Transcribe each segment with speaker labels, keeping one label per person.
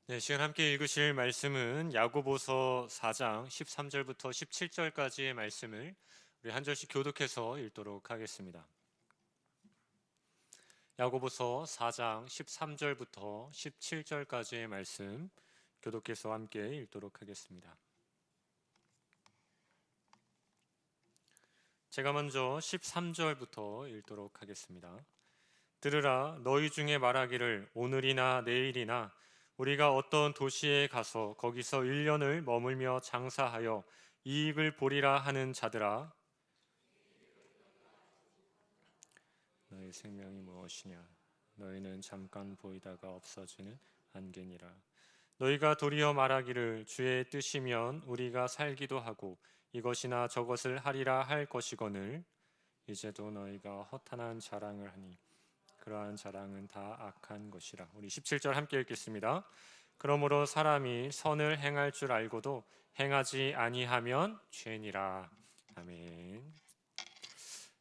Speaker 1: 네, 시간 함께 읽으실 말씀은 야고보서 4장 13절부터 17절까지의 말씀을 우리 한 절씩 교독해서 읽도록 하겠습니다. 야고보서 4장 13절부터 17절까지의 말씀 교독해서 함께 읽도록 하겠습니다. 제가 먼저 13절부터 읽도록 하겠습니다. 들으라, 너희 중에 말하기를 오늘이나 내일이나 우리가 어떤 도시에 가서 거기서 1년을 머물며 장사하여 이익을 보리라 하는 자들아, 너희 생명이 무엇이냐? 너희는 잠깐 보이다가 없어지는 안개니라. 너희가 도리어 말하기를 주의 뜻이면 우리가 살기도 하고 이것이나 저것을 하리라 할 것이거늘 이제도 너희가 허탄한 자랑을 하니 그러한 자랑은 다 악한 것이라. 우리 17절 함께 읽겠습니다. 그러므로 사람이 선을 행할 줄 알고도 행하지 아니하면 죄니라. 아멘.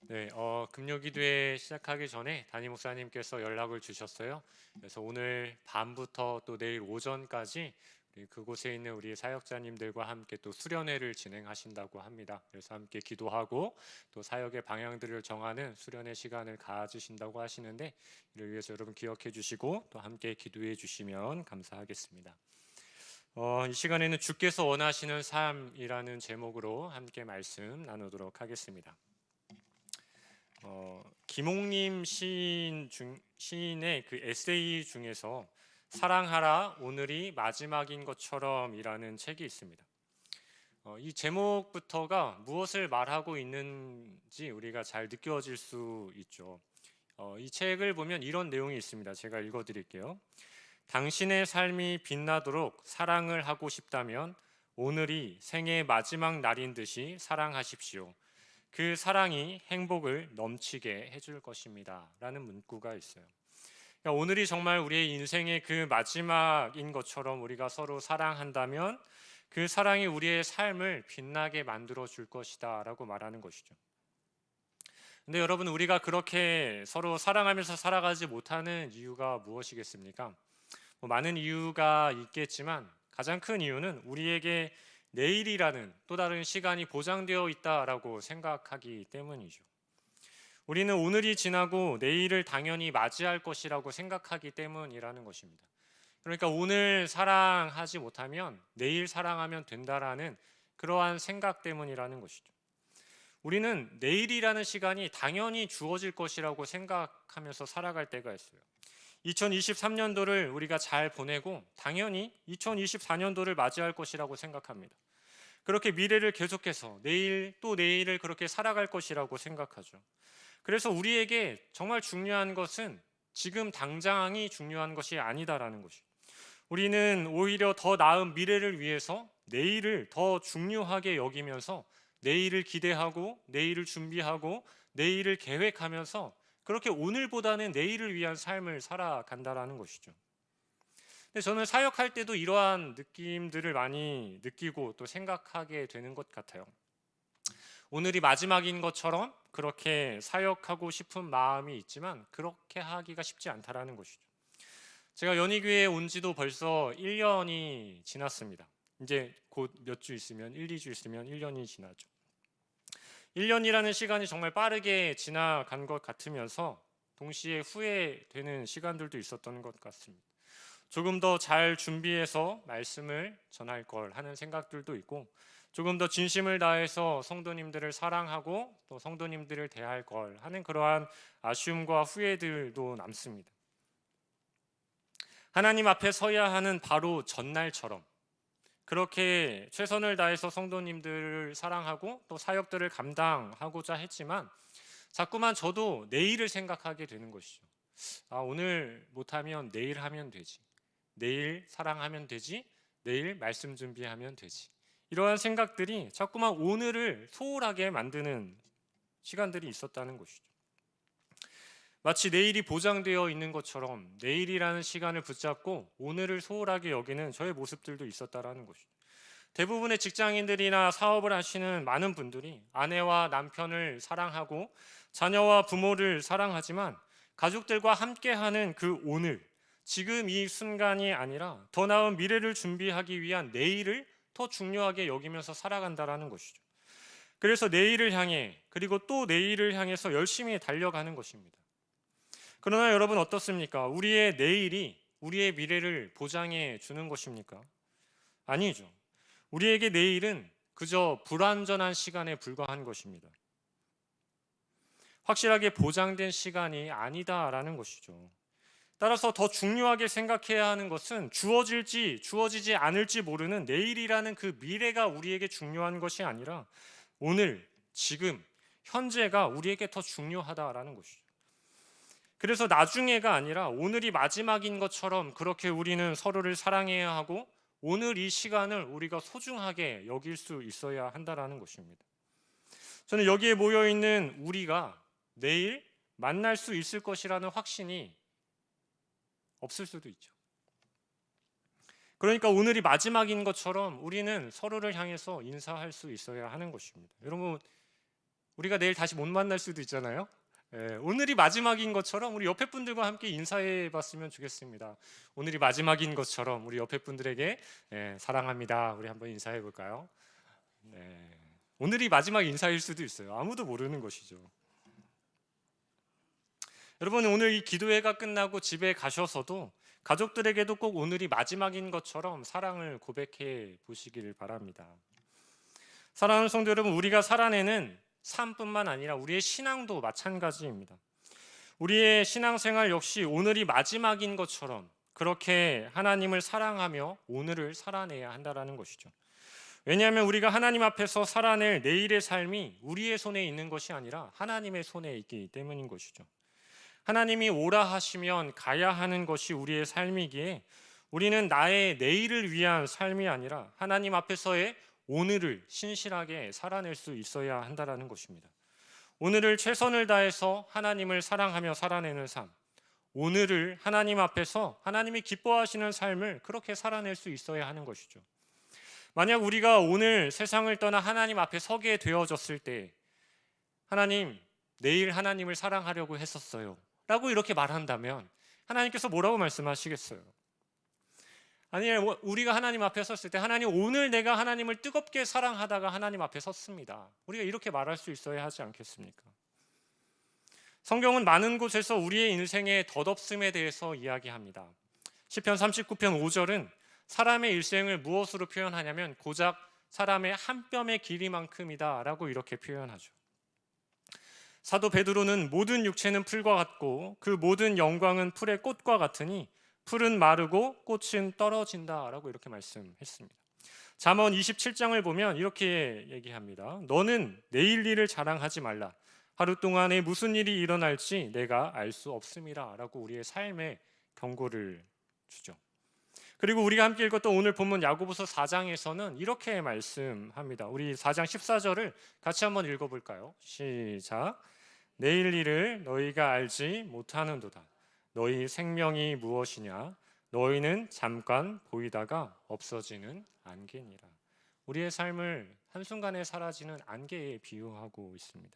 Speaker 1: 네, 금요기도회 시작하기 전에 담임 목사님께서 연락을 주셨어요. 그래서 오늘 밤부터 또 내일 오전까지 우리 그곳에 있는 우리 사역자님들과 함께 또 수련회를 진행하신다고 합니다. 그래서 함께 기도하고 또 사역의 방향들을 정하는 수련회 시간을 가지신다고 하시는데 이를 위해서 여러분 기억해 주시고 또 함께 기도해 주시면 감사하겠습니다. 이 시간에는 주께서 원하시는 삶이라는 제목으로 함께 말씀 나누도록 하겠습니다. 김홍림 시인의 그 에세이 중에서 사랑하라 오늘이 마지막인 것처럼이라는 책이 있습니다. 이 제목부터가 무엇을 말하고 있는지 우리가 잘 느껴질 수 있죠. 이 책을 보면 이런 내용이 있습니다. 제가 읽어드릴게요. 당신의 삶이 빛나도록 사랑을 하고 싶다면 오늘이 생의 마지막 날인 듯이 사랑하십시오. 그 사랑이 행복을 넘치게 해줄 것입니다. 라는 문구가 있어요. 그러니까 오늘이 정말 우리의 인생의 그 마지막인 것처럼 우리가 서로 사랑한다면 그 사랑이 우리의 삶을 빛나게 만들어 줄 것이다 라고 말하는 것이죠. 근데 여러분, 우리가 그렇게 서로 사랑하면서 살아가지 못하는 이유가 무엇이겠습니까? 많은 이유가 있겠지만 가장 큰 이유는 우리에게 내일이라는 또 다른 시간이 보장되어 있다라고 생각하기 때문이죠. 우리는 오늘이 지나고 내일을 당연히 맞이할 것이라고 생각하기 때문이라는 것입니다. 그러니까 오늘 사랑하지 못하면 내일 사랑하면 된다라는 그러한 생각 때문이라는 것이죠. 우리는 내일이라는 시간이 당연히 주어질 것이라고 생각하면서 살아갈 때가 있어요. 2023년도를 우리가 잘 보내고 당연히 2024년도를 맞이할 것이라고 생각합니다. 그렇게 미래를 계속해서 내일 또 내일을 그렇게 살아갈 것이라고 생각하죠. 그래서 우리에게 정말 중요한 것은 지금 당장이 중요한 것이 아니다라는 것이. 우리는 오히려 더 나은 미래를 위해서 내일을 더 중요하게 여기면서 내일을 기대하고 내일을 준비하고 내일을 계획하면서 그렇게 오늘보다는 내일을 위한 삶을 살아간다라는 것이죠. 근데 저는 사역할 때도 이러한 느낌들을 많이 느끼고 또 생각하게 되는 것 같아요. 오늘이 마지막인 것처럼 그렇게 사역하고 싶은 마음이 있지만 그렇게 하기가 쉽지 않다라는 것이죠. 제가 연희교회에 온 지도 벌써 1년이 지났습니다. 이제 곧 몇 주 있으면 1, 2주 있으면 1년이 지나죠. 1년이라는 시간이 정말 빠르게 지나간 것 같으면서 동시에 후회되는 시간들도 있었던 것 같습니다. 조금 더 잘 준비해서 말씀을 전할 걸 하는 생각들도 있고 조금 더 진심을 다해서 성도님들을 사랑하고 또 성도님들을 대할 걸 하는 그러한 아쉬움과 후회들도 남습니다. 하나님 앞에 서야 하는 바로 전날처럼 그렇게 최선을 다해서 성도님들을 사랑하고 또 사역들을 감당하고자 했지만 자꾸만 저도 내일을 생각하게 되는 것이죠. 오늘 못하면 내일 하면 되지. 내일 사랑하면 되지. 내일 말씀 준비하면 되지. 이러한 생각들이 자꾸만 오늘을 소홀하게 만드는 시간들이 있었다는 것이죠. 마치 내일이 보장되어 있는 것처럼 내일이라는 시간을 붙잡고 오늘을 소홀하게 여기는 저의 모습들도 있었다라는 것이죠. 대부분의 직장인들이나 사업을 하시는 많은 분들이 아내와 남편을 사랑하고 자녀와 부모를 사랑하지만 가족들과 함께하는 그 오늘, 지금 이 순간이 아니라 더 나은 미래를 준비하기 위한 내일을 더 중요하게 여기면서 살아간다라는 것이죠. 그래서 내일을 향해 그리고 또 내일을 향해서 열심히 달려가는 것입니다. 그러나 여러분 어떻습니까? 우리의 내일이 우리의 미래를 보장해 주는 것입니까? 아니죠. 우리에게 내일은 그저 불완전한 시간에 불과한 것입니다. 확실하게 보장된 시간이 아니다라는 것이죠. 따라서 더 중요하게 생각해야 하는 것은 주어질지 주어지지 않을지 모르는 내일이라는 그 미래가 우리에게 중요한 것이 아니라 오늘, 지금, 현재가 우리에게 더 중요하다라는 것이죠. 그래서 나중에가 아니라 오늘이 마지막인 것처럼 그렇게 우리는 서로를 사랑해야 하고 오늘 이 시간을 우리가 소중하게 여길 수 있어야 한다라는 것입니다. 저는 여기에 모여 있는 우리가 내일 만날 수 있을 것이라는 확신이 없을 수도 있죠. 그러니까 오늘이 마지막인 것처럼 우리는 서로를 향해서 인사할 수 있어야 하는 것입니다. 여러분, 우리가 내일 다시 못 만날 수도 있잖아요. 오늘이 마지막인 것처럼 우리 옆에 분들과 함께 인사해 봤으면 좋겠습니다. 오늘이 마지막인 것처럼 우리 옆에 분들에게 사랑합니다. 우리 한번 인사해 볼까요? 오늘이 마지막 인사일 수도 있어요. 아무도 모르는 것이죠. 여러분, 오늘 이 기도회가 끝나고 집에 가셔서도 가족들에게도 꼭 오늘이 마지막인 것처럼 사랑을 고백해 보시기를 바랍니다. 사랑하는 성도 여러분, 우리가 살아내는 삶뿐만 아니라 우리의 신앙도 마찬가지입니다. 우리의 신앙생활 역시 오늘이 마지막인 것처럼 그렇게 하나님을 사랑하며 오늘을 살아내야 한다는 것이죠. 왜냐하면 우리가 하나님 앞에서 살아낼 내일의 삶이 우리의 손에 있는 것이 아니라 하나님의 손에 있기 때문인 것이죠. 하나님이 오라 하시면 가야 하는 것이 우리의 삶이기에 우리는 나의 내일을 위한 삶이 아니라 하나님 앞에서의 오늘을 신실하게 살아낼 수 있어야 한다는 것입니다. 오늘을 최선을 다해서 하나님을 사랑하며 살아내는 삶, 오늘을 하나님 앞에서 하나님이 기뻐하시는 삶을 그렇게 살아낼 수 있어야 하는 것이죠. 만약 우리가 오늘 세상을 떠나 하나님 앞에 서게 되어졌을 때 하나님, 내일 하나님을 사랑하려고 했었어요 라고 이렇게 말한다면 하나님께서 뭐라고 말씀하시겠어요? 아니, 우리가 하나님 앞에 섰을 때 하나님, 오늘 내가 하나님을 뜨겁게 사랑하다가 하나님 앞에 섰습니다. 우리가 이렇게 말할 수 있어야 하지 않겠습니까? 성경은 많은 곳에서 우리의 인생의 덧없음에 대해서 이야기합니다. 시편 39편 5절은 사람의 일생을 무엇으로 표현하냐면 고작 사람의 한 뼘의 길이만큼이다 라고 이렇게 표현하죠. 사도 베드로는 모든 육체는 풀과 같고 그 모든 영광은 풀의 꽃과 같으니 풀은 마르고 꽃은 떨어진다 라고 이렇게 말씀했습니다. 잠언 27장을 보면 이렇게 얘기합니다. 너는 내일 일을 자랑하지 말라. 하루 동안에 무슨 일이 일어날지 내가 알 수 없음이라 라고 우리의 삶에 경고를 주죠. 그리고 우리가 함께 읽었던 오늘 본문 야고보서 4장에서는 이렇게 말씀합니다. 우리 4장 14절을 같이 한번 읽어볼까요? 시작. 내일 일을 너희가 알지 못하는도다. 너희 생명이 무엇이냐? 너희는 잠깐 보이다가 없어지는 안개니라. 우리의 삶을 한순간에 사라지는 안개에 비유하고 있습니다.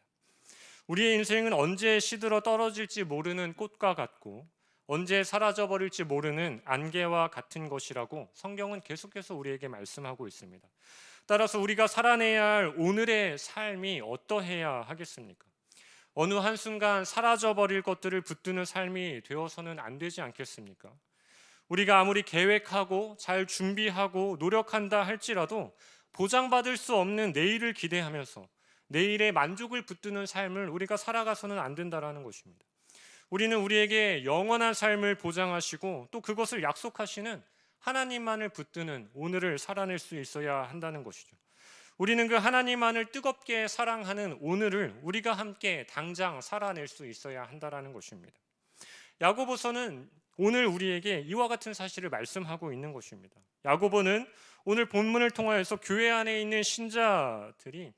Speaker 1: 우리의 인생은 언제 시들어 떨어질지 모르는 꽃과 같고 언제 사라져버릴지 모르는 안개와 같은 것이라고 성경은 계속해서 우리에게 말씀하고 있습니다. 따라서 우리가 살아내야 할 오늘의 삶이 어떠해야 하겠습니까? 어느 한순간 사라져버릴 것들을 붙드는 삶이 되어서는 안 되지 않겠습니까? 우리가 아무리 계획하고 잘 준비하고 노력한다 할지라도 보장받을 수 없는 내일을 기대하면서 내일의 만족을 붙드는 삶을 우리가 살아가서는 안 된다는 것입니다. 우리는 우리에게 영원한 삶을 보장하시고 또 그것을 약속하시는 하나님만을 붙드는 오늘을 살아낼 수 있어야 한다는 것이죠. 우리는 그 하나님만을 뜨겁게 사랑하는 오늘을 우리가 함께 당장 살아낼 수 있어야 한다는 것입니다. 야고보서는 오늘 우리에게 이와 같은 사실을 말씀하고 있는 것입니다. 야고보는 오늘 본문을 통하여서 교회 안에 있는 신자들이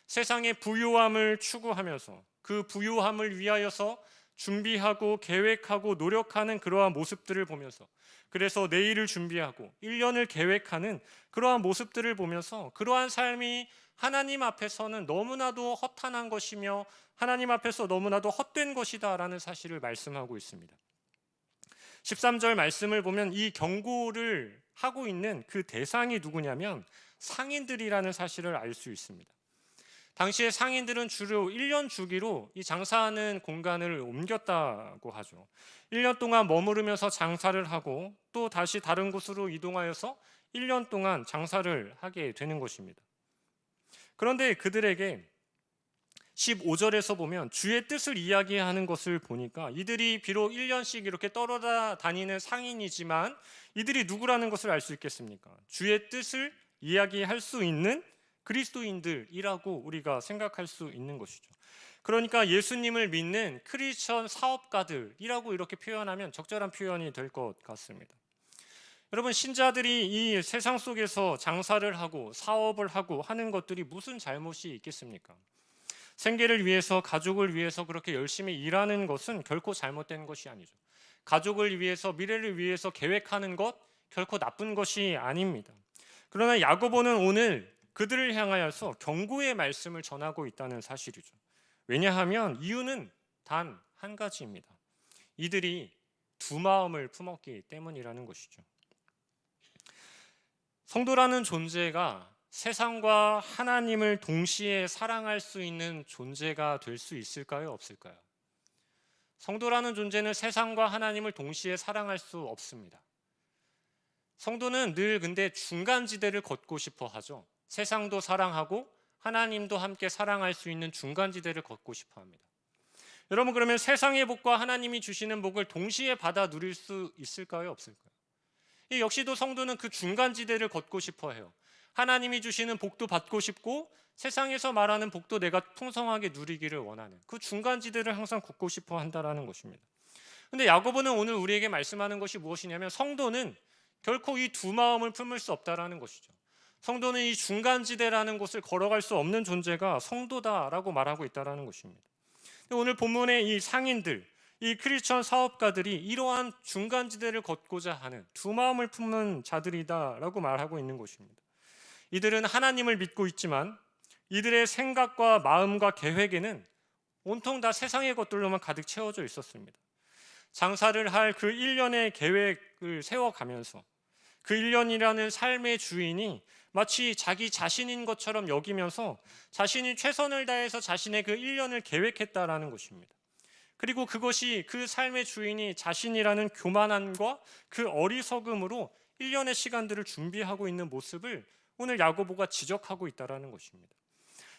Speaker 1: 세상의 부유함을 추구하면서 그 부유함을 위하여서 준비하고 계획하고 노력하는 그러한 모습들을 보면서 그래서 내일을 준비하고 1년을 계획하는 그러한 모습들을 보면서 그러한 삶이 하나님 앞에서는 너무나도 허탄한 것이며 하나님 앞에서 너무나도 헛된 것이다 라는 사실을 말씀하고 있습니다. 13절 말씀을 보면 이 경고를 하고 있는 그 대상이 누구냐면 상인들이라는 사실을 알 수 있습니다. 당시에 상인들은 주로 1년 주기로 이 장사하는 공간을 옮겼다고 하죠. 1년 동안 머무르면서 장사를 하고 또 다시 다른 곳으로 이동하여서 1년 동안 장사를 하게 되는 것입니다. 그런데 그들에게 15절에서 보면 주의 뜻을 이야기하는 것을 보니까 이들이 비록 1년씩 이렇게 떨어다니는 상인이지만 이들이 누구라는 것을 알 수 있겠습니까? 주의 뜻을 이야기할 수 있는 그리스도인들이라고 우리가 생각할 수 있는 것이죠. 그러니까 예수님을 믿는 크리스천 사업가들이라고 이렇게 표현하면 적절한 표현이 될 것 같습니다. 여러분, 신자들이 이 세상 속에서 장사를 하고 사업을 하고 하는 것들이 무슨 잘못이 있겠습니까? 생계를 위해서, 가족을 위해서 그렇게 열심히 일하는 것은 결코 잘못된 것이 아니죠. 가족을 위해서, 미래를 위해서 계획하는 것 결코 나쁜 것이 아닙니다. 그러나 야고보는 오늘 그들을 향하여서 경고의 말씀을 전하고 있다는 사실이죠. 왜냐하면 이유는 단 한 가지입니다. 이들이 두 마음을 품었기 때문이라는 것이죠. 성도라는 존재가 세상과 하나님을 동시에 사랑할 수 있는 존재가 될 수 있을까요? 없을까요? 성도라는 존재는 세상과 하나님을 동시에 사랑할 수 없습니다. 성도는 늘 근데 중간지대를 걷고 싶어 하죠. 세상도 사랑하고 하나님도 함께 사랑할 수 있는 중간지대를 걷고 싶어 합니다. 여러분, 그러면 세상의 복과 하나님이 주시는 복을 동시에 받아 누릴 수 있을까요? 없을까요? 이 역시도 성도는 그 중간지대를 걷고 싶어 해요. 하나님이 주시는 복도 받고 싶고 세상에서 말하는 복도 내가 풍성하게 누리기를 원하는 그 중간지대를 항상 걷고 싶어 한다라는 것입니다. 그런데 야고보는 오늘 우리에게 말씀하는 것이 무엇이냐면 성도는 결코 이 두 마음을 품을 수 없다라는 것이죠. 성도는 이 중간지대라는 곳을 걸어갈 수 없는 존재가 성도다라고 말하고 있다라는 것입니다. 오늘 본문의 이 상인들, 이 크리스천 사업가들이 이러한 중간지대를 걷고자 하는 두 마음을 품는 자들이다라고 말하고 있는 것입니다. 이들은 하나님을 믿고 있지만 이들의 생각과 마음과 계획에는 온통 다 세상의 것들로만 가득 채워져 있었습니다. 장사를 할 그 1년의 계획을 세워가면서 그 1년이라는 삶의 주인이 마치 자기 자신인 것처럼 여기면서 자신이 최선을 다해서 자신의 그 1년을 계획했다라는 것입니다. 그리고 그것이 그 삶의 주인이 자신이라는 교만함과 그 어리석음으로 1년의 시간들을 준비하고 있는 모습을 오늘 야고보가 지적하고 있다는 것입니다.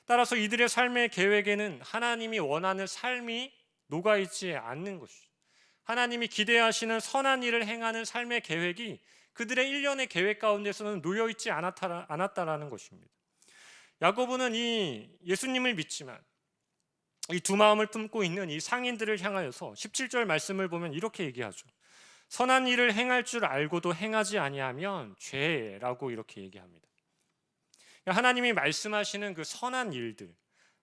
Speaker 1: 따라서 이들의 삶의 계획에는 하나님이 원하는 삶이 녹아있지 않는 것이죠. 하나님이 기대하시는 선한 일을 행하는 삶의 계획이 그들의 1년의 계획 가운데서는 놓여있지 않았다라는 것입니다. 야고보는 이 예수님을 믿지만 이 두 마음을 품고 있는 이 상인들을 향하여서 17절 말씀을 보면 이렇게 얘기하죠. 선한 일을 행할 줄 알고도 행하지 아니하면 죄라고 이렇게 얘기합니다. 하나님이 말씀하시는 그 선한 일들,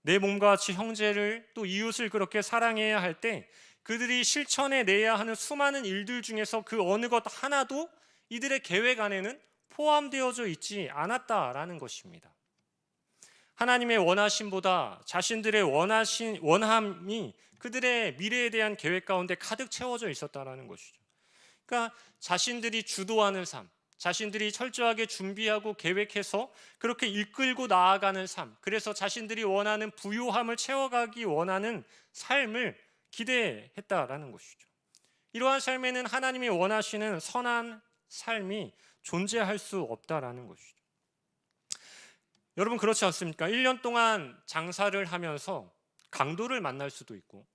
Speaker 1: 내 몸과 같이 형제를 또 이웃을 그렇게 사랑해야 할 때 그들이 실천해내야 하는 수많은 일들 중에서 그 어느 것 하나도 이들의 계획 안에는 포함되어져 있지 않았다라는 것입니다. 하나님의 원하심보다 자신들의 원함이 그들의 미래에 대한 계획 가운데 가득 채워져 있었다라는 것이죠. 그러니까 자신들이 주도하는 삶, 자신들이 철저하게 준비하고 계획해서 그렇게 이끌고 나아가는 삶, 그래서 자신들이 원하는 부요함을 채워가기 원하는 삶을 기대했다라는 것이죠. 이러한 삶에는 하나님이 원하시는 선한 삶이 존재할 수 없다라는 것이죠. 여러분, 그렇지 않습니까? 1년 동안 장사를 하면서 강도를 만날 수도 있고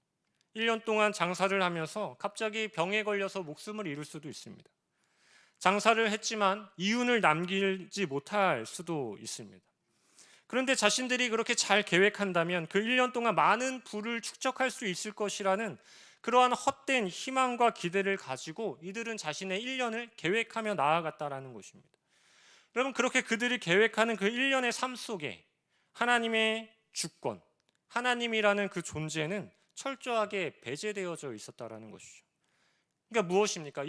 Speaker 1: 1년 동안 장사를 하면서 갑자기 병에 걸려서 목숨을 잃을 수도 있습니다. 장사를 했지만 이윤을 남기지 못할 수도 있습니다. 그런데 자신들이 그렇게 잘 계획한다면 그 1년 동안 많은 부를 축적할 수 있을 것이라는 그러한 헛된 희망과 기대를 가지고 이들은 자신의 1년을 계획하며 나아갔다라는 것입니다. 여러분, 그렇게 그들이 계획하는 그 1년의 삶 속에 하나님의 주권, 하나님이라는 그 존재는 철저하게 배제되어져 있었다라는 것이죠. 그러니까 무엇입니까?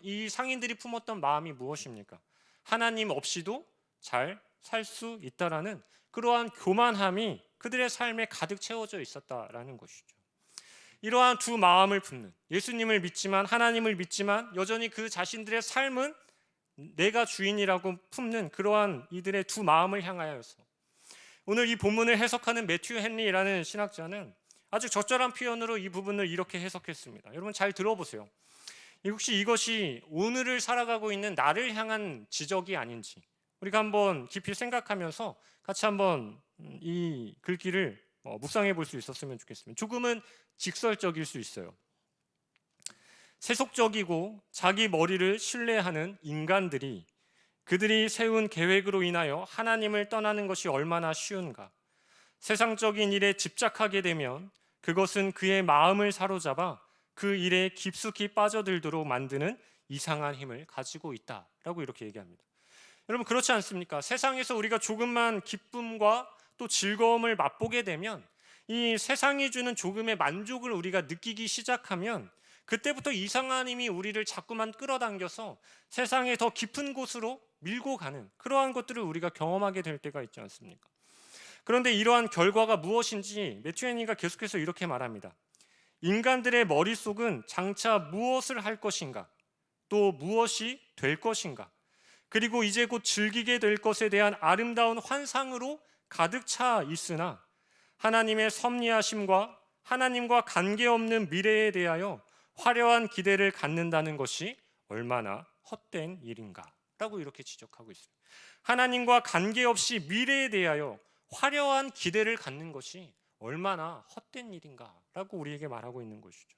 Speaker 1: 이 상인들이 품었던 마음이 무엇입니까? 하나님 없이도 잘 살 수 있다라는 그러한 교만함이 그들의 삶에 가득 채워져 있었다라는 것이죠. 이러한 두 마음을 품는, 예수님을 믿지만, 하나님을 믿지만 여전히 그 자신들의 삶은 내가 주인이라고 품는 그러한 이들의 두 마음을 향하여서 오늘 이 본문을 해석하는 매튜 헨리라는 신학자는 아주 적절한 표현으로 이 부분을 이렇게 해석했습니다. 여러분 잘 들어보세요. 혹시 이것이 오늘을 살아가고 있는 나를 향한 지적이 아닌지 우리가 한번 깊이 생각하면서 같이 한번 이 글귀를 묵상해 볼 수 있었으면 좋겠습니다. 조금은 직설적일 수 있어요. 세속적이고 자기 머리를 신뢰하는 인간들이 그들이 세운 계획으로 인하여 하나님을 떠나는 것이 얼마나 쉬운가. 세상적인 일에 집착하게 되면 그것은 그의 마음을 사로잡아 그 일에 깊숙이 빠져들도록 만드는 이상한 힘을 가지고 있다라고 이렇게 얘기합니다. 여러분 그렇지 않습니까? 세상에서 우리가 조금만 기쁨과 또 즐거움을 맛보게 되면 이 세상이 주는 조금의 만족을 우리가 느끼기 시작하면 그때부터 이상한 힘이 우리를 자꾸만 끌어당겨서 세상의 더 깊은 곳으로 밀고 가는 그러한 것들을 우리가 경험하게 될 때가 있지 않습니까? 그런데 이러한 결과가 무엇인지 매튜 헨리가 계속해서 이렇게 말합니다. 인간들의 머릿속은 장차 무엇을 할 것인가, 또 무엇이 될 것인가, 그리고 이제 곧 즐기게 될 것에 대한 아름다운 환상으로 가득 차 있으나 하나님의 섭리하심과 하나님과 관계없는 미래에 대하여 화려한 기대를 갖는다는 것이 얼마나 헛된 일인가 라고 이렇게 지적하고 있어요. 하나님과 관계없이 미래에 대하여 화려한 기대를 갖는 것이 얼마나 헛된 일인가 라고 우리에게 말하고 있는 것이죠.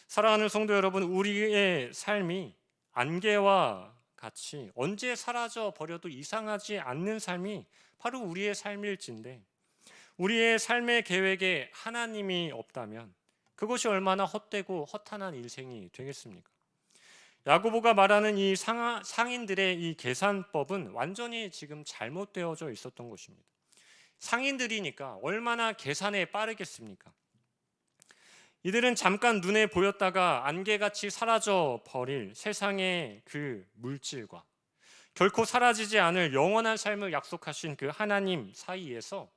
Speaker 1: 사랑하는 성도 여러분, 우리의 삶이 안개와 같이 언제 사라져 버려도 이상하지 않는 삶이 바로 우리의 삶일진데 우리의 삶의 계획에 하나님이 없다면 그것이 얼마나 헛되고 허탄한 인생이 되겠습니까? 야고보가 말하는 이 상인들의 이 계산법은 완전히 지금 잘못되어져 있었던 것입니다. 상인들이니까 얼마나 계산에 빠르겠습니까? 이들은 잠깐 눈에 보였다가 안개같이 사라져 버릴 세상의 그 물질과 결코 사라지지 않을 영원한 삶을 약속하신 그 하나님 사이에서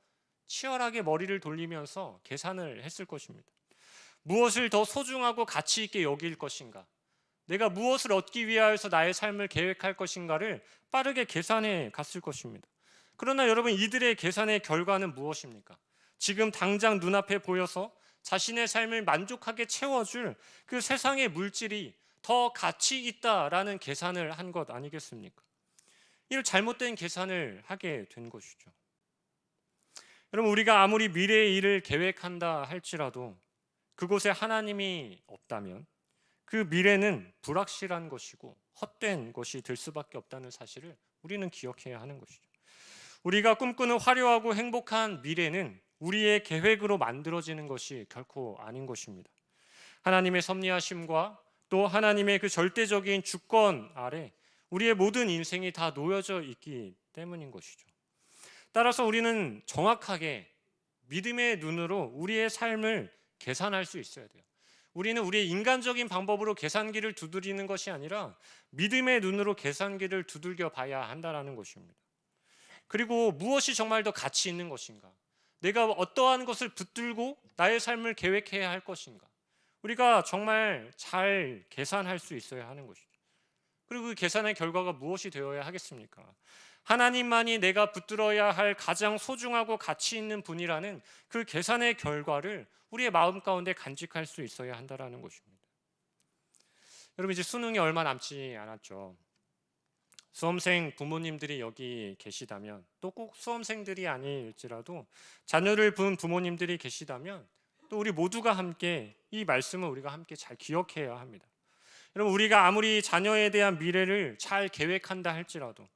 Speaker 1: 치열하게 머리를 돌리면서 계산을 했을 것입니다. 무엇을 더 소중하고 가치 있게 여길 것인가, 내가 무엇을 얻기 위하여서 나의 삶을 계획할 것인가를 빠르게 계산해 갔을 것입니다. 그러나 여러분, 이들의 계산의 결과는 무엇입니까? 지금 당장 눈앞에 보여서 자신의 삶을 만족하게 채워줄 그 세상의 물질이 더 가치 있다라는 계산을 한 것 아니겠습니까? 이 잘못된 계산을 하게 된 것이죠. 여러분, 우리가 아무리 미래의 일을 계획한다 할지라도 그곳에 하나님이 없다면 그 미래는 불확실한 것이고 헛된 것이 될 수밖에 없다는 사실을 우리는 기억해야 하는 것이죠. 우리가 꿈꾸는 화려하고 행복한 미래는 우리의 계획으로 만들어지는 것이 결코 아닌 것입니다. 하나님의 섭리하심과 또 하나님의 그 절대적인 주권 아래 우리의 모든 인생이 다 놓여져 있기 때문인 것이죠. 따라서 우리는 정확하게 믿음의 눈으로 우리의 삶을 계산할 수 있어야 돼요. 우리는 우리의 인간적인 방법으로 계산기를 두드리는 것이 아니라 믿음의 눈으로 계산기를 두들겨 봐야 한다는 것입니다. 그리고 무엇이 정말 더 가치 있는 것인가? 내가 어떠한 것을 붙들고 나의 삶을 계획해야 할 것인가? 우리가 정말 잘 계산할 수 있어야 하는 것이죠. 그리고 그 계산의 결과가 무엇이 되어야 하겠습니까? 하나님만이 내가 붙들어야 할 가장 소중하고 가치 있는 분이라는 그 계산의 결과를 우리의 마음 가운데 간직할 수 있어야 한다는 것입니다. 여러분, 이제 수능이 얼마 남지 않았죠. 수험생 부모님들이 여기 계시다면, 또 꼭 수험생들이 아닐지라도 자녀를 둔 부모님들이 계시다면 또 우리 모두가 함께 이 말씀을 우리가 함께 잘 기억해야 합니다. 여러분, 우리가 아무리 자녀에 대한 미래를 잘 계획한다 할지라도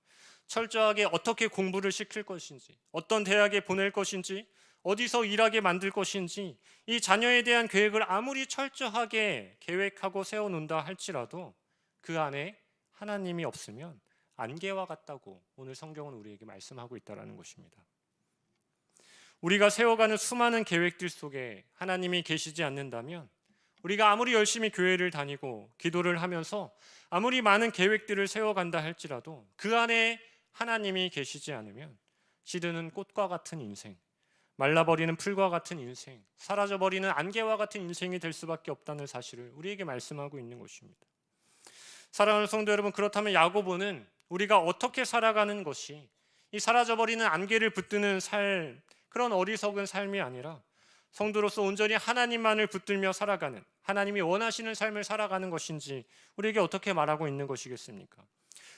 Speaker 1: 철저하게 어떻게 공부를 시킬 것인지, 어떤 대학에 보낼 것인지, 어디서 일하게 만들 것인지, 이 자녀에 대한 계획을 아무리 철저하게 계획하고 세워놓는다 할지라도 그 안에 하나님이 없으면 안개와 같다고 오늘 성경은 우리에게 말씀하고 있다는 것입니다. 우리가 세워가는 수많은 계획들 속에 하나님이 계시지 않는다면 우리가 아무리 열심히 교회를 다니고 기도를 하면서 아무리 많은 계획들을 세워간다 할지라도 그 안에 하나님이 계시지 않으면 시드는 꽃과 같은 인생, 말라버리는 풀과 같은 인생, 사라져버리는 안개와 같은 인생이 될 수밖에 없다는 사실을 우리에게 말씀하고 있는 것입니다. 사랑하는 성도 여러분, 그렇다면 야고보는 우리가 어떻게 살아가는 것이 이 사라져버리는 안개를 붙드는 삶, 그런 어리석은 삶이 아니라 성도로서 온전히 하나님만을 붙들며 살아가는, 하나님이 원하시는 삶을 살아가는 것인지 우리에게 어떻게 말하고 있는 것이겠습니까?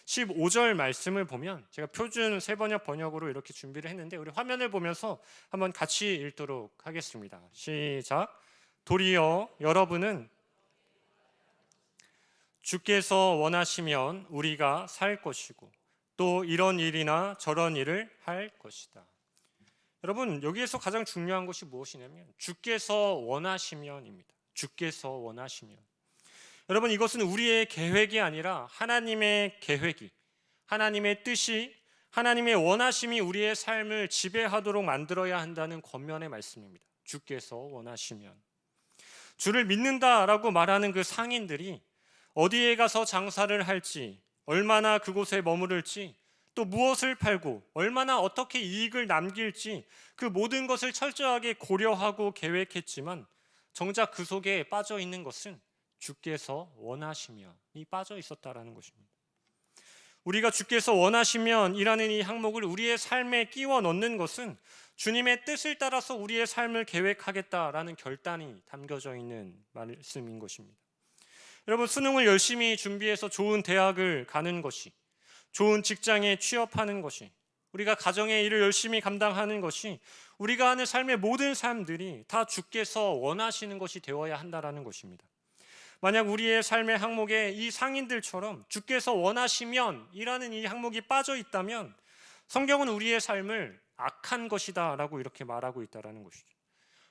Speaker 1: 15절 말씀을 보면, 제가 표준 세번역 번역으로 이렇게 준비를 했는데 우리 화면을 보면서 한번 같이 읽도록 하겠습니다. 시작. 도리어 여러분은 주께서 원하시면 우리가 살 것이고 또 이런 일이나 저런 일을 할 것이다. 여러분, 여기에서 가장 중요한 것이 무엇이냐면 주께서 원하시면입니다. 주께서 원하시면. 여러분, 이것은 우리의 계획이 아니라 하나님의 계획이, 하나님의 뜻이, 하나님의 원하심이 우리의 삶을 지배하도록 만들어야 한다는 권면의 말씀입니다. 주께서 원하시면. 주를 믿는다라고 말하는 그 상인들이 어디에 가서 장사를 할지, 얼마나 그곳에 머무를지, 또 무엇을 팔고 얼마나 어떻게 이익을 남길지 그 모든 것을 철저하게 고려하고 계획했지만 정작 그 속에 빠져 있는 것은 주께서 원하시면이 빠져 있었다라는 것입니다. 우리가 주께서 원하시면이라는 이 항목을 우리의 삶에 끼워 넣는 것은 주님의 뜻을 따라서 우리의 삶을 계획하겠다라는 결단이 담겨져 있는 말씀인 것입니다. 여러분, 수능을 열심히 준비해서 좋은 대학을 가는 것이, 좋은 직장에 취업하는 것이, 우리가 가정의 일을 열심히 감당하는 것이 우리가 하는 삶의 모든 삶들이 다 주께서 원하시는 것이 되어야 한다는 것입니다. 만약 우리의 삶의 항목에 이 상인들처럼 주께서 원하시면 이라는 이 항목이 빠져 있다면 성경은 우리의 삶을 악한 것이다 라고 이렇게 말하고 있다는 것이죠.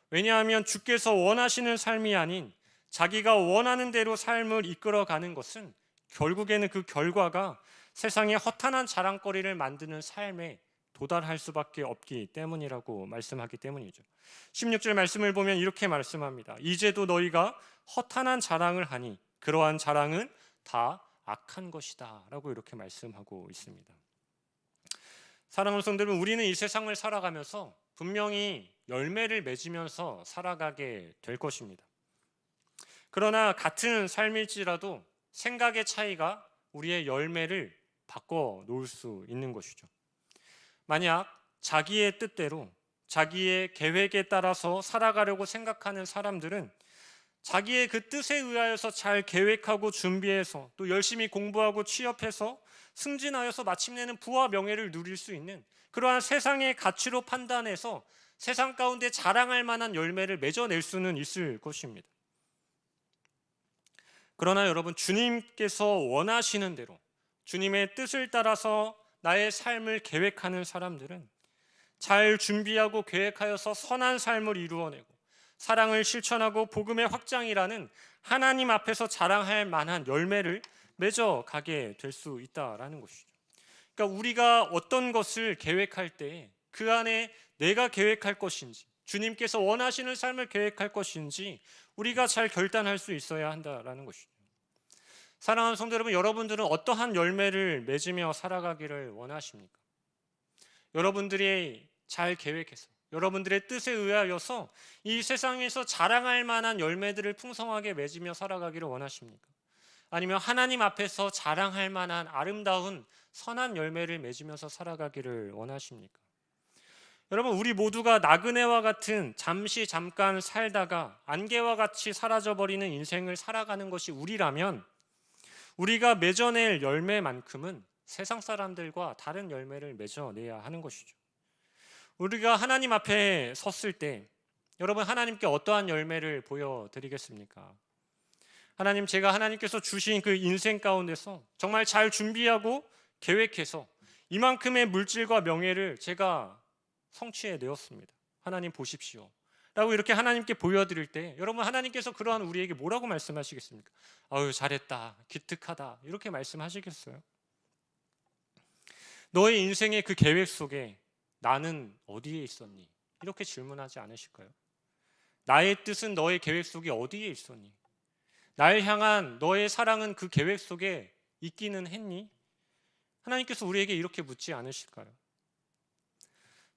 Speaker 1: 왜냐하면 주께서 원하시는 삶이 아닌 자기가 원하는 대로 삶을 이끌어가는 것은 결국에는 그 결과가 세상에 허탄한 자랑거리를 만드는 삶에 도달할 수밖에 없기 때문이라고 말씀하기 때문이죠. 16절 말씀을 보면 이렇게 말씀합니다. 이제도 너희가 허탄한 자랑을 하니 그러한 자랑은 다 악한 것이다 라고 이렇게 말씀하고 있습니다. 사랑하는 성도 여러분, 우리는 이 세상을 살아가면서 분명히 열매를 맺으면서 살아가게 될 것입니다. 그러나 같은 삶일지라도 생각의 차이가 우리의 열매를 바꿔 놓을 수 있는 것이죠. 만약 자기의 뜻대로 자기의 계획에 따라서 살아가려고 생각하는 사람들은 자기의 그 뜻에 의하여서 잘 계획하고 준비해서 또 열심히 공부하고 취업해서 승진하여서 마침내는 부와 명예를 누릴 수 있는 그러한 세상의 가치로 판단해서 세상 가운데 자랑할 만한 열매를 맺어낼 수는 있을 것입니다. 그러나 여러분, 주님께서 원하시는 대로 주님의 뜻을 따라서 나의 삶을 계획하는 사람들은 잘 준비하고 계획하여서 선한 삶을 이루어내고 사랑을 실천하고 복음의 확장이라는 하나님 앞에서 자랑할 만한 열매를 맺어가게 될 수 있다라는 것이죠. 그러니까 우리가 어떤 것을 계획할 때 그 안에 내가 계획할 것인지, 주님께서 원하시는 삶을 계획할 것인지 우리가 잘 결단할 수 있어야 한다라는 것이죠. 사랑하는 성도 여러분, 여러분들은 어떠한 열매를 맺으며 살아가기를 원하십니까? 여러분들이 잘 계획해서 여러분들의 뜻에 의하여서 이 세상에서 자랑할 만한 열매들을 풍성하게 맺으며 살아가기를 원하십니까? 아니면 하나님 앞에서 자랑할 만한 아름다운 선한 열매를 맺으면서 살아가기를 원하십니까? 여러분, 우리 모두가 나그네와 같은 잠깐 살다가 안개와 같이 사라져버리는 인생을 살아가는 것이 우리라면 우리가 맺어낼 열매만큼은 세상 사람들과 다른 열매를 맺어내야 하는 것이죠. 우리가 하나님 앞에 섰을 때 여러분, 하나님께 어떠한 열매를 보여드리겠습니까? 하나님, 제가 하나님께서 주신 그 인생 가운데서 정말 잘 준비하고 계획해서 이만큼의 물질과 명예를 제가 성취해내었습니다. 하나님 보십시오 라고 이렇게 하나님께 보여드릴 때 여러분, 하나님께서 그러한 우리에게 뭐라고 말씀하시겠습니까? 아유, 잘했다, 기특하다 이렇게 말씀하시겠어요? 너의 인생의 그 계획 속에 나는 어디에 있었니? 이렇게 질문하지 않으실까요? 나의 뜻은 너의 계획 속에 어디에 있었니? 나를 향한 너의 사랑은 그 계획 속에 있기는 했니? 하나님께서 우리에게 이렇게 묻지 않으실까요?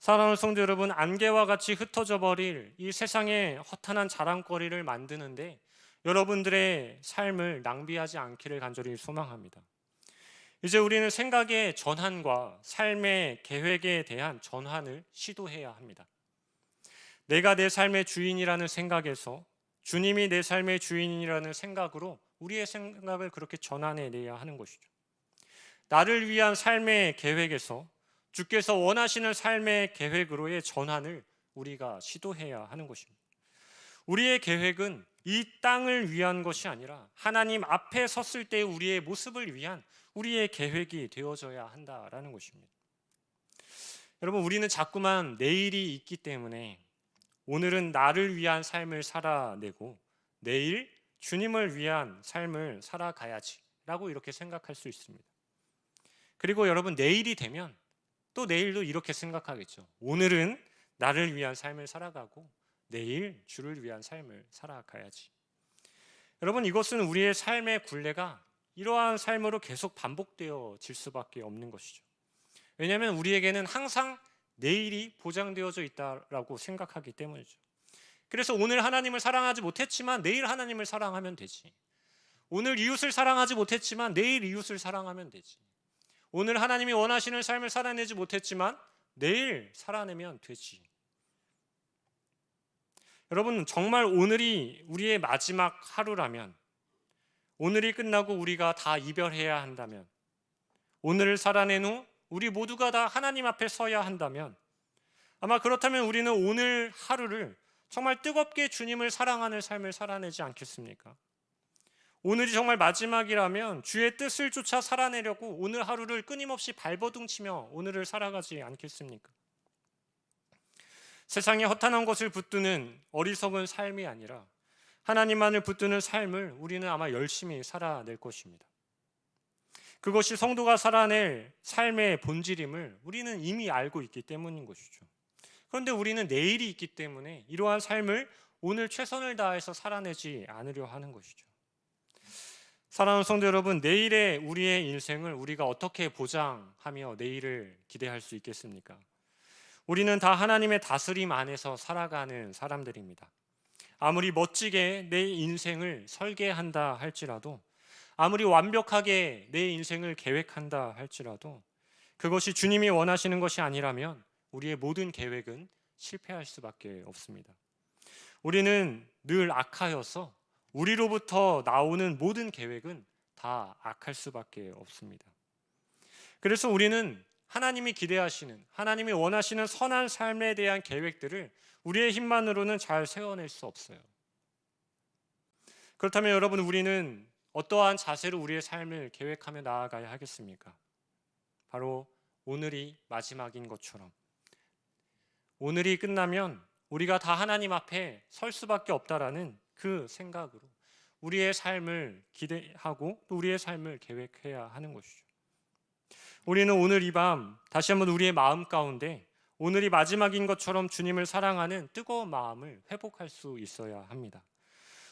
Speaker 1: 사랑하는 성도 여러분, 안개와 같이 흩어져 버릴 이 세상의 허탄한 자랑거리를 만드는데 여러분들의 삶을 낭비하지 않기를 간절히 소망합니다. 이제 우리는 생각의 전환과 삶의 계획에 대한 전환을 시도해야 합니다. 내가 내 삶의 주인이라는 생각에서 주님이 내 삶의 주인이라는 생각으로 우리의 생각을 그렇게 전환해내야 하는 것이죠. 나를 위한 삶의 계획에서 주께서 원하시는 삶의 계획으로의 전환을 우리가 시도해야 하는 것입니다. 우리의 계획은 이 땅을 위한 것이 아니라 하나님 앞에 섰을 때 우리의 모습을 위한 우리의 계획이 되어져야 한다라는 것입니다. 여러분, 우리는 자꾸만 내일이 있기 때문에 오늘은 나를 위한 삶을 살아내고 내일 주님을 위한 삶을 살아가야지 라고 이렇게 생각할 수 있습니다. 그리고 여러분, 내일이 되면 또 내일도 이렇게 생각하겠죠. 오늘은 나를 위한 삶을 살아가고 내일 주를 위한 삶을 살아가야지. 여러분, 이것은 우리의 삶의 굴레가 이러한 삶으로 계속 반복되어질 수밖에 없는 것이죠. 왜냐하면 우리에게는 항상 내일이 보장되어져 있다라고 생각하기 때문이죠. 그래서 오늘 하나님을 사랑하지 못했지만 내일 하나님을 사랑하면 되지. 오늘 이웃을 사랑하지 못했지만 내일 이웃을 사랑하면 되지. 오늘 하나님이 원하시는 삶을 살아내지 못했지만 내일 살아내면 되지. 여러분, 정말 오늘이 우리의 마지막 하루라면, 오늘이 끝나고 우리가 다 이별해야 한다면, 오늘을 살아낸 후 우리 모두가 다 하나님 앞에 서야 한다면, 아마 그렇다면 우리는 오늘 하루를 정말 뜨겁게 주님을 사랑하는 삶을 살아내지 않겠습니까? 오늘이 정말 마지막이라면 주의 뜻을 쫓아 살아내려고 오늘 하루를 끊임없이 발버둥치며 오늘을 살아가지 않겠습니까? 세상에 허탄한 것을 붙드는 어리석은 삶이 아니라 하나님만을 붙드는 삶을 우리는 아마 열심히 살아낼 것입니다. 그것이 성도가 살아낼 삶의 본질임을 우리는 이미 알고 있기 때문인 것이죠. 그런데 우리는 내일이 있기 때문에 이러한 삶을 오늘 최선을 다해서 살아내지 않으려 하는 것이죠. 사랑하는 성도 여러분, 내일의 우리의 인생을 우리가 어떻게 보장하며 내일을 기대할 수 있겠습니까? 우리는 다 하나님의 다스림 안에서 살아가는 사람들입니다. 아무리 멋지게 내 인생을 설계한다 할지라도, 아무리 완벽하게 내 인생을 계획한다 할지라도 그것이 주님이 원하시는 것이 아니라면 우리의 모든 계획은 실패할 수밖에 없습니다. 우리는 늘 악하여서 우리로부터 나오는 모든 계획은 다 악할 수밖에 없습니다. 그래서 우리는 하나님이 기대하시는, 하나님이 원하시는 선한 삶에 대한 계획들을 우리의 힘만으로는 잘 세워낼 수 없어요. 그렇다면 여러분, 우리는 어떠한 자세로 우리의 삶을 계획하며 나아가야 하겠습니까? 바로 오늘이 마지막인 것처럼, 오늘이 끝나면 우리가 다 하나님 앞에 설 수밖에 없다라는 그 생각으로 우리의 삶을 기대하고 또 우리의 삶을 계획해야 하는 것이죠. 우리는 오늘 이 밤 다시 한번 우리의 마음 가운데 오늘이 마지막인 것처럼 주님을 사랑하는 뜨거운 마음을 회복할 수 있어야 합니다.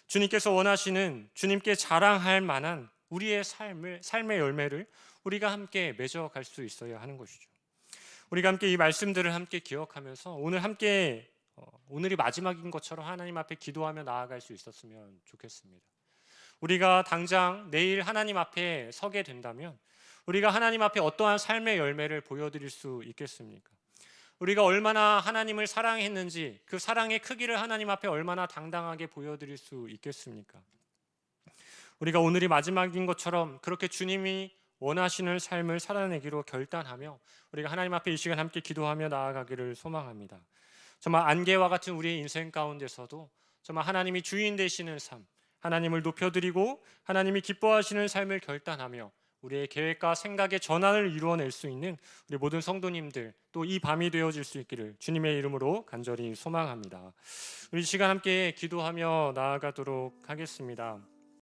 Speaker 1: 주님께서 원하시는, 주님께 자랑할 만한 우리의 삶의 열매를 우리가 함께 맺어갈 수 있어야 하는 것이죠. 우리가 함께 이 말씀들을 함께 기억하면서 오늘 함께 오늘이 마지막인 것처럼 하나님 앞에 기도하며 나아갈 수 있었으면 좋겠습니다. 우리가 당장 내일 하나님 앞에 서게 된다면 우리가 하나님 앞에 어떠한 삶의 열매를 보여드릴 수 있겠습니까? 우리가 얼마나 하나님을 사랑했는지 그 사랑의 크기를 하나님 앞에 얼마나 당당하게 보여드릴 수 있겠습니까? 우리가 오늘이 마지막인 것처럼 그렇게 주님이 원하시는 삶을 살아내기로 결단하며 우리가 하나님 앞에 이 시간 함께 기도하며 나아가기를 소망합니다. 정말 안개와 같은 우리의 인생 가운데서도 정말 하나님이 주인 되시는 삶, 하나님을 높여드리고 하나님이 기뻐하시는 삶을 결단하며 우리의 계획과 생각의 전환을 이루어낼 수 있는 우리 모든 성도님들, 또 이 밤이 되어질 수 있기를 주님의 이름으로 간절히 소망합니다. 우리 시간 함께 기도하며 나아가도록 하겠습니다.